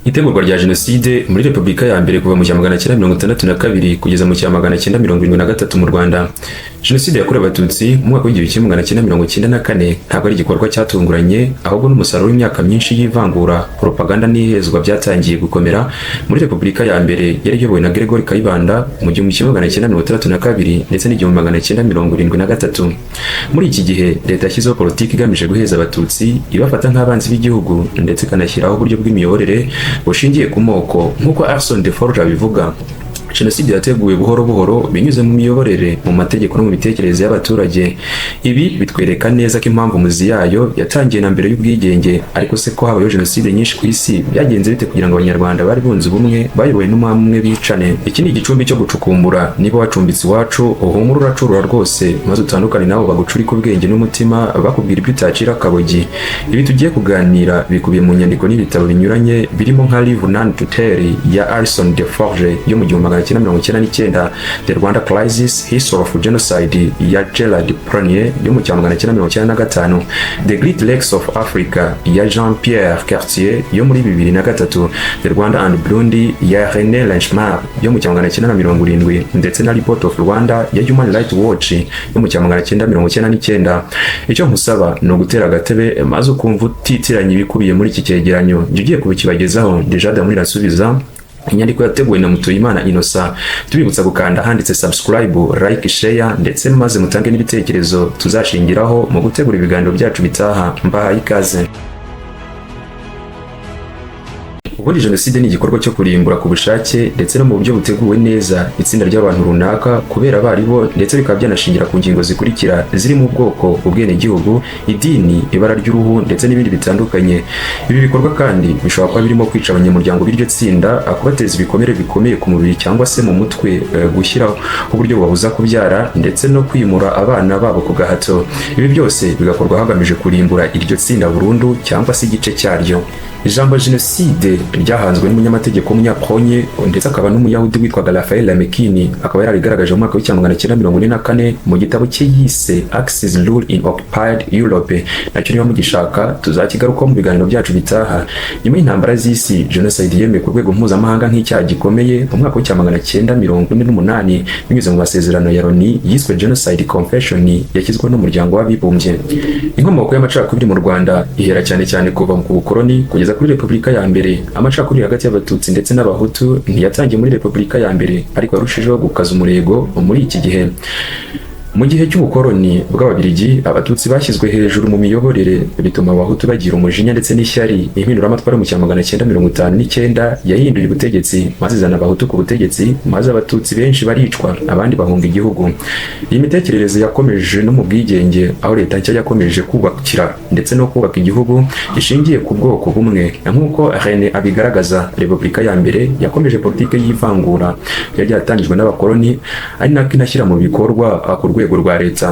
Itegurwa rya jenoside muri Repubulika ya mbere kuva mu 1962 kugeza mu 1973 mu Rwanda. Jenoside yakorewe Abatutsi mu mwaka w'1994 ntabwo ari igikorwa cyatunguranye, ahubwo n'umusaruro w'imyaka myinshi y'ivangura, propaganda n'ihezwa byatangiye gukomera muri Repubulika ya mbere yari iyobowe na Gregory Kayibanda mu 1962 ndetse n'1973. Muri iki gihe leta yashyizeho politiki igamije guheza Abatutsi, ibafata nk'abanzi b'igihugu ndetse ikanashyiraho uburyo bw'imiyoborere bushingiye ku moko. Nk'uko Arson de Forge abivuga, jenoside yateguwe buhoro buhoro binyuze mu miyoborere, mu mategeko no mu bitekerezo y'abaturage. Ibi bitwereka neza ko impamvu muzi yayo yatangiye na mbere y'ubwigenge. Ariko se ko habayeho jenoside nyinshi ku isi, byagenze bite kugira ngo abanyarwanda bari bunze ubumwe bayobowe n'umwami umwe bicane? Iki ni igicumbi cyo gucukumbura. Niba wacumbitse iwacu, uhumura uracurura rwose, maze utandukane nabo bagucurika ubwenge n'umutima, bakubwira ibyo utacira akabogi. Ibi tugiye kuganira bikubiye mu nyandiko n'ibitabo binyuranye, birimo nka Live None to Tell ya Arson de Forge yo mu 1999, The Rwanda Crisis, History of Genocide ya Gerard Prunier yo mu 1995, The Great Lakes of Africa ya Jean-Pierre Cartier yo muri 2003, The Rwanda and Burundi ya René Lenchmar yo mu 1970, ndetse na Report of Rwanda ya Human Rights Watch yo mu 1999. Icyo nkusaba ni ugutera agatebe maze ukumva utitiranye ibikubiye muri iki cyegeranyo. Ugiye kubikibagezaho Dejada muri rasubiza inyandiko yateguwe na Mutuyimana Innocent. Tubibutsa gukanda handitse subscribe, like, share ndetse maze mutange n'ibitekerezo tuzashingiraho mu gutegura ibiganiro byacu bitaha. Mbahaye ikaze. Ubundi jenoside ni igikorwa cyo kurimbura ku bushake ndetse no mu buryo buteguwe neza itsinda ry'abantu runaka kubera baribo, ndetse bikaba byanashingira ku ngingo zikurikira zirimo ubwoko, ubwenegihugu, idini, ibara ry'uruhu ndetse n'ibindi bitandukanye. Ibi bikorwa kandi bishobora kuba birimo kwica abanyamuryango b'iryo tsinda, kubateza ibikomere bikomeye ku mubiri cyangwa se mu mutwe, gushyiraho uburyo bubabuza kubyara ndetse no kwimura abana babo ku gahato. Ibi byose bigakorwa hagamije kurimbura iryo tsinda burundu cyangwa se igice cyaryo. Ijambo jenoside ryahanzwe n'umunyamategeko w'umunyapolonye ndetse akaba n'umuyahudi witwaga Raphael Lamekini, akaba yarigaragaje mu mwaka w'1944 mu gitabo cye yise Axis Rule in Occupied Europe. Nacyo niba mugishaka tuzakigarukaho mu biganiro byacu bitaha. Nyuma y'intambara z'isi, jenoside yemewe ku rwego mpuzamahanga nk'icyaha gikomeye mu mwaka w'1948 binyuze mu masezerano ya Loni yiswe Genocide Convention yashyizweho n'umuryango w'abibumbye. Inkomoko y'amacakubiri mu Rwanda ihera cyane cyane kuva ku bukoloni kugeza kuri Repubulika ya mbere. Amacakubiri hagati y'Abatutsi ndetse n'Abahutu ntiyatangiye muri Repubulika ya mbere, ariko yarushijeho gukaza umurego muri iki gihe. Mu gihe cy'ubukoloni bw'Ababiligi, Abatutsi bashyizwe hejuru mu miyoborere, bituma Abahutu bagira umujinya ndetse n'ishyari. Impinduramatwara mu 1959 yahinduye ubutegetsi maze izana Abahutu ku butegetsi, maze Abatutsi benshi baricwa, abandi bahunga igihugu. Iyi mitekerereze yakomeje no mu bwigenge, aho leta nshya yakomeje kubakira ndetse no kubaka igihugu gishingiye ku bwoko bumwe. Nk'uko René abigaragaza, Repubulika ya mbere yakomeje politike y'ivangura yari yatangijwe n'abakoloni, ari nako inashyira mu bikorwa ku rwego rwa leta.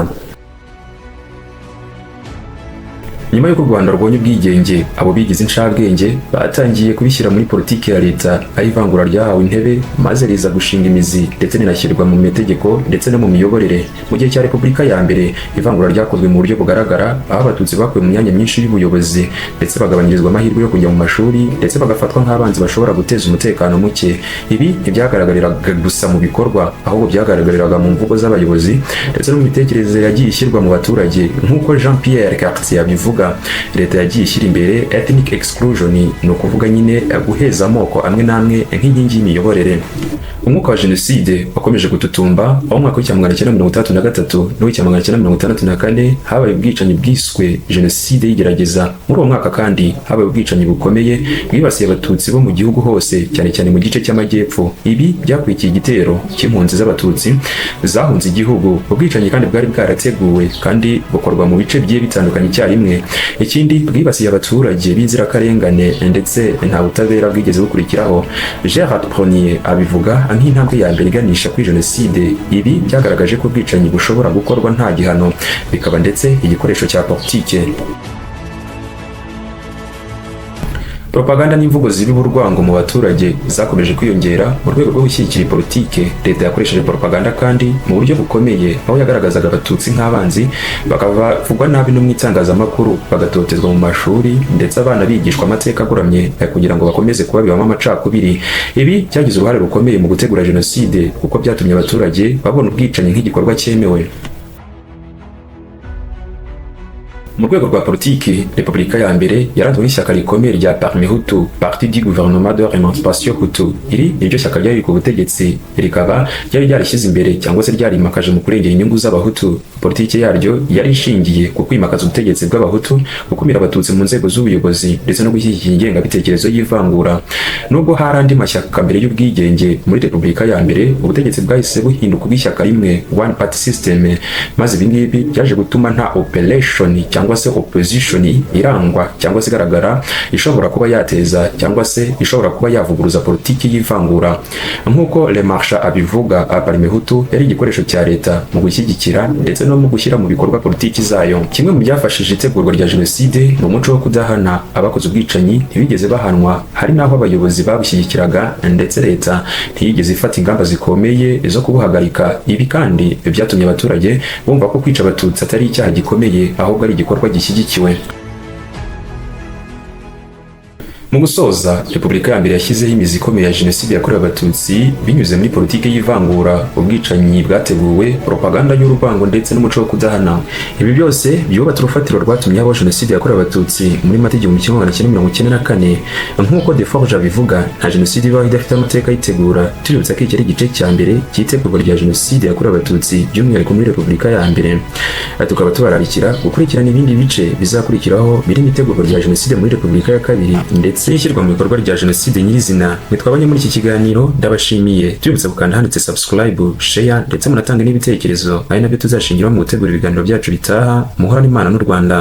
Nyuma y'uko u Rwanda rwonye ubwigenge, abo bigize inshabwenge batangiye kubishyira muri politiki ya leta, aho ivangura ryahawe intebe maze riza gushinga imizi ndetse rinashyirwa mu mategeko ndetse no mu miyoborere. Mu gihe cya Repubulika ya mbere, ivangura ryakozwe mu buryo bugaragara, aho Abatutsi bakuwe mu myanya myinshi y'ubuyobozi ndetse bagabanyirizwa amahirwe yo kujya mu mashuri ndetse bagafatwa nk'abanzi bashobora guteza umutekano muke. Ibi ntibyagaragariraga gusa mu bikorwa, ahubwo byagaragariraga mu mvugo z'abayobozi ndetse no mu mitekerereze yagiye ishyirwa mu baturage. Nk'uko Jean-Pierre Cartier abivuga, leta yagiye ishyira imbere ethnic exclusion, ni ukuvuga nyine guheza amoko amwe n'amwe nk'inkingi y'imiyoborere. Umwuka wa jenoside wakomeje gututumba, aho mu mwaka w'1963 n'uw'1964 habaye ubwicanyi bwiswe jenoside y'igerageza. Muri uwo mwaka kandi habaye ubwicanyi bukomeye bwibasiye Abatutsi bo mu gihugu hose, cyane cyane mu gice cy'amajyepfo. Ibi byakurikiye igitero cy'impunzi z'Abatutsi zahunze igihugu. Ubwicanyi kandi bwari bwarateguwe kandi bukorwa mu bice bigiye bitandukanye icyarimwe. Ikindi bwibasiye abaturage b'inzirakarengane ndetse nta butabera bwigeze bukurikiraho. Gerard Prunier abivuga nk'intambwe ya mbere iganisha kuri jenoside. Ibi byagaragaje ko ubwicanyi bushobora gukorwa nta gihano, bikaba ndetse igikoresho cya politike. Propaganda n'imvugo zibi urwango mu baturage zakomeje kwiyongera mu rwego rwo gushyigikira politike. Leta yakoresheje propaganda kandi mu buryo bukomeye, aho yagaragazaga abatutsi nk'abanzi, bakavugwa nabi no mu itangazamakuru, bagatotezwa mu mashuri, ndetse abana bigishwa amateka agoramye kugira ngo bakomeze kubabibamo amacakubiri. Ibi byagize uruhare rukomeye mu gutegura jenoside kuko byatumye abaturage babona ubwicanyi nk'igikorwa cyemewe. Mu rwego rwa politiki, Repubulika ya mbere yaranzwe n'ishyaka rikomeye rya Parmi Hutu, Parti du Gouvernement de l'Émancipation Hutu. Iri niryo shyaka ryari ku butegetsi, rikaba ryari ryarishyize imbere cyangwa se ryarimakaje mu kurengera inyungu z'abahutu. Politiki yaryo yari ishingiye ku kwimakaza ubutegetsi bw'abahutu, gukumira abatutsi mu nzego z'ubuyobozi ndetse no gushyigikira ingengabitekerezo y'ivangura. Nubwo hari andi mashyaka mbere y'ubwigenge, muri Repubulika ya mbere ubutegetsi bwahise buhinduka ubw'ishyaka rimwe, one party system, maze ibi ngibi byaje gutuma nta operation cyangwa se opposition irangwa cyangwa se igaragara ishobora kuba yateza cyangwa se ishobora kuba yavuguruza politiki y'ivangura. Nk'uko Le Marchand abivuga, Parmi Hutu yari igikoresho cya leta mu gushyigikira ndetse no mu gushyira mu bikorwa politiki zayo. Kimwe mu byafashije itegurwa rya jenoside ni umuco wo kudahana abakoze ubwicanyi, ntibigeze bahanwa, hari n'aho abayobozi babushyigikiraga ndetse leta ntiyigeze ifata ingamba zikomeye zo kubuhagarika. Ibi kandi byatumye abaturage bumva ko kwica abatutsi atari icyaha gikomeye, ahubwo ari igikorwa gishyigikiwe. Mu gusoza, Repubulika ya mbere yashyizeho imizi ikomeye ya jenoside yakorewe abatutsi binyuze muri politiki y'ivangura, ubwicanyi bwateguwe, propaganda y'urwango ndetse n'umuco wo kudahana. Ibi byose byubatse urufatiro rwatumye habaho jenoside yakorewe abatutsi muri Mata 1994. Nk'uko Deforge abivuga, nta jenoside ibaho idafite amateka yitegura. Tuributsa ko iki ari igice cya mbere cy'itegurwa rya jenoside yakorewe abatutsi by'umwihariko muri Repubulika ya mbere. Tukaba tubararikira gukurikirana ibindi bice bizakurikiraho birimo itegurwa rya jenoside muri Repubulika ya kabiri ndetse ishyirwa mu bikorwa rya jenoside nyirizina. Twabanye muri iki kiganiro, ndabashimiye. Tubibutsa gukanda handitse subscribe, share ndetse munatanga n'ibitekerezo, ari nabyo tuzashingiraho mu gutegura ibiganiro byacu bitaha. Muhorane Imana n'u Rwanda.